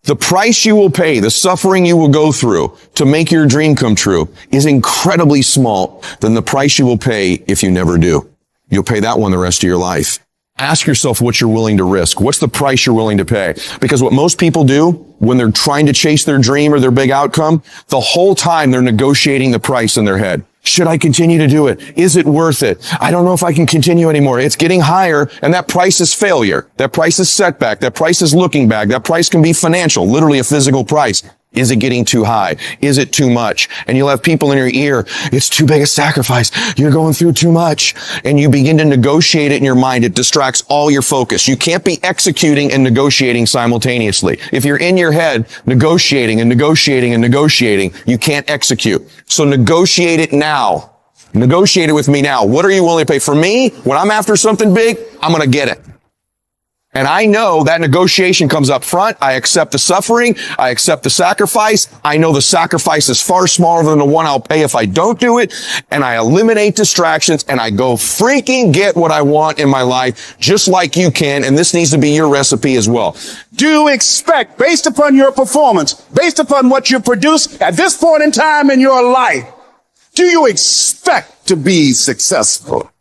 The price you will pay, the suffering you will go through to make your dream come true is incredibly small than the price you will pay if you never do. You'll pay that one the rest of your life. Ask yourself what you're willing to risk. What's the price you're willing to pay? Because what most people do when they're trying to chase their dream or their big outcome, the whole time they're negotiating the price in their head. Should I continue to do it? Is it worth it? I don't know if I can continue anymore. It's getting higher, and that price is failure. That price is setback. That price is looking back. That price can be financial, literally a physical price. Is it getting too high? Is it too much? And you'll have people in your ear, it's too big a sacrifice. You're going through too much. And you begin to negotiate it in your mind. It distracts all your focus. You can't be executing and negotiating simultaneously. If you're in your head negotiating and negotiating and negotiating, you can't execute. So negotiate it now. Negotiate it with me now. What are you willing to pay? For me, when I'm after something big, I'm going to get it. And I know that negotiation comes up front. I accept the suffering. I accept the sacrifice. I know the sacrifice is far smaller than the one I'll pay if I don't do it. And I eliminate distractions and I go freaking get what I want in my life, just like you can. And this needs to be your recipe as well. Do you expect, based upon your performance, based upon what you produce at this point in time in your life, do you expect to be successful?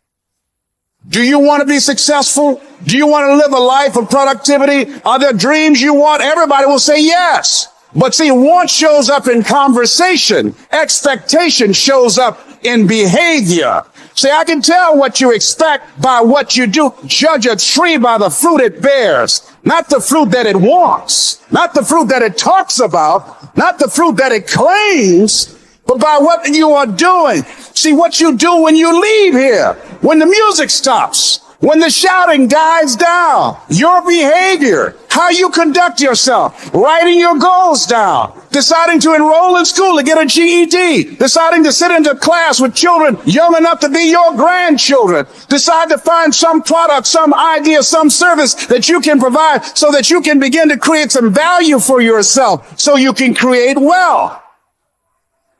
Do you want to be successful? Do you want to live a life of productivity? Are there dreams you want? Everybody will say yes. But see, want shows up in conversation. Expectation shows up in behavior. See, I can tell what you expect by what you do. Judge a tree by the fruit it bears, not the fruit that it wants, not the fruit that it talks about, not the fruit that it claims, but by what you are doing. See, what you do when you leave here, when the music stops, when the shouting dies down, your behavior, how you conduct yourself, writing your goals down, deciding to enroll in school to get a GED, deciding to sit into class with children young enough to be your grandchildren, decide to find some product, some idea, some service that you can provide so that you can begin to create some value for yourself so you can create wealth.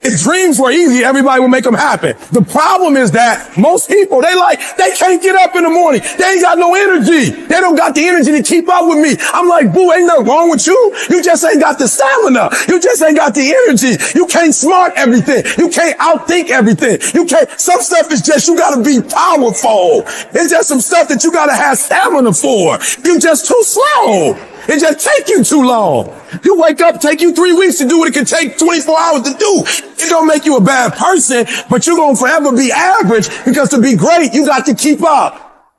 If dreams were easy, everybody would make them happen. The problem is that most people, they can't get up in the morning. They ain't got no energy. They don't got the energy to keep up with me. I'm like, boo, ain't nothing wrong with you. You just ain't got the stamina. You just ain't got the energy. You can't smart everything. You can't outthink everything. Some stuff is just, you gotta be powerful. It's just some stuff that you gotta have stamina for. You just too slow. It just take you too long. You wake up, take you 3 weeks to do what it can take 24 hours to do. It don't make you a bad person, but you're going to forever be average because to be great, you got to keep up.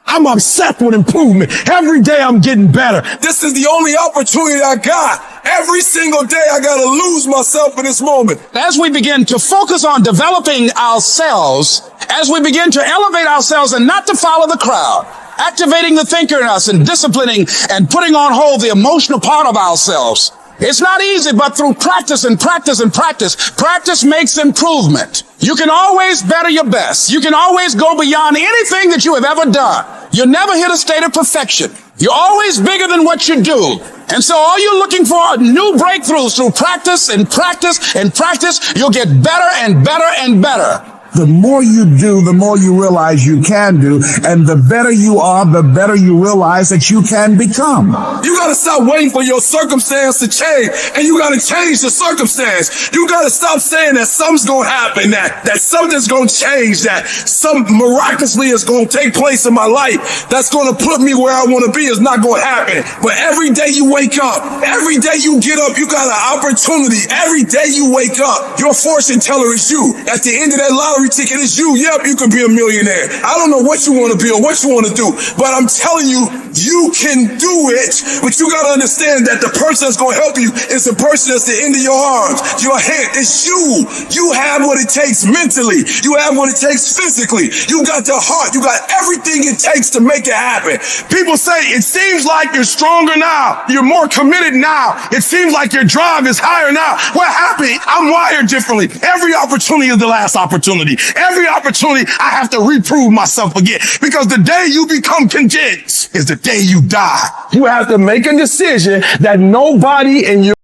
I'm obsessed with improvement. Every day I'm getting better. This is the only opportunity I got. Every single day I got to lose myself in this moment. As we begin to focus on developing ourselves, as we begin to elevate ourselves and not to follow the crowd, activating the thinker in us and disciplining and putting on hold the emotional part of ourselves. It's not easy, but through practice and practice and practice, practice makes improvement. You can always better your best. You can always go beyond anything that you have ever done. You'll never hit a state of perfection. You're always bigger than what you do. And so all you're looking for are new breakthroughs through practice and practice and practice. You'll get better and better and better. The more you do, the more you realize you can do. And the better you are, the better you realize that you can become. You gotta stop waiting for your circumstance to change, and you gotta change the circumstance. You gotta stop saying that something's gonna happen, that something's gonna change, that some miraculously is gonna take place in my life that's gonna put me where I wanna be. Is not gonna happen. But every day you wake up, every day you get up, you got an opportunity. Every day you wake up, your fortune teller is you. At the end of that lottery ticket is you. Yep, you can be a millionaire. I don't know what you want to be or what you want to do, but I'm telling you, you can do it. But you got to understand that the person that's going to help you is the person that's the end of your arms, your hand. It's you. You have what it takes mentally. You have what it takes physically. You got the heart. You got everything it takes to make it happen. People say it seems like you're stronger now. You're more committed now. It seems like your drive is higher now. What happened? I'm wired differently. Every opportunity is the last opportunity. Every opportunity I have to reprove myself again, because the day you become convinced is the day you die. You have to make a decision that nobody in your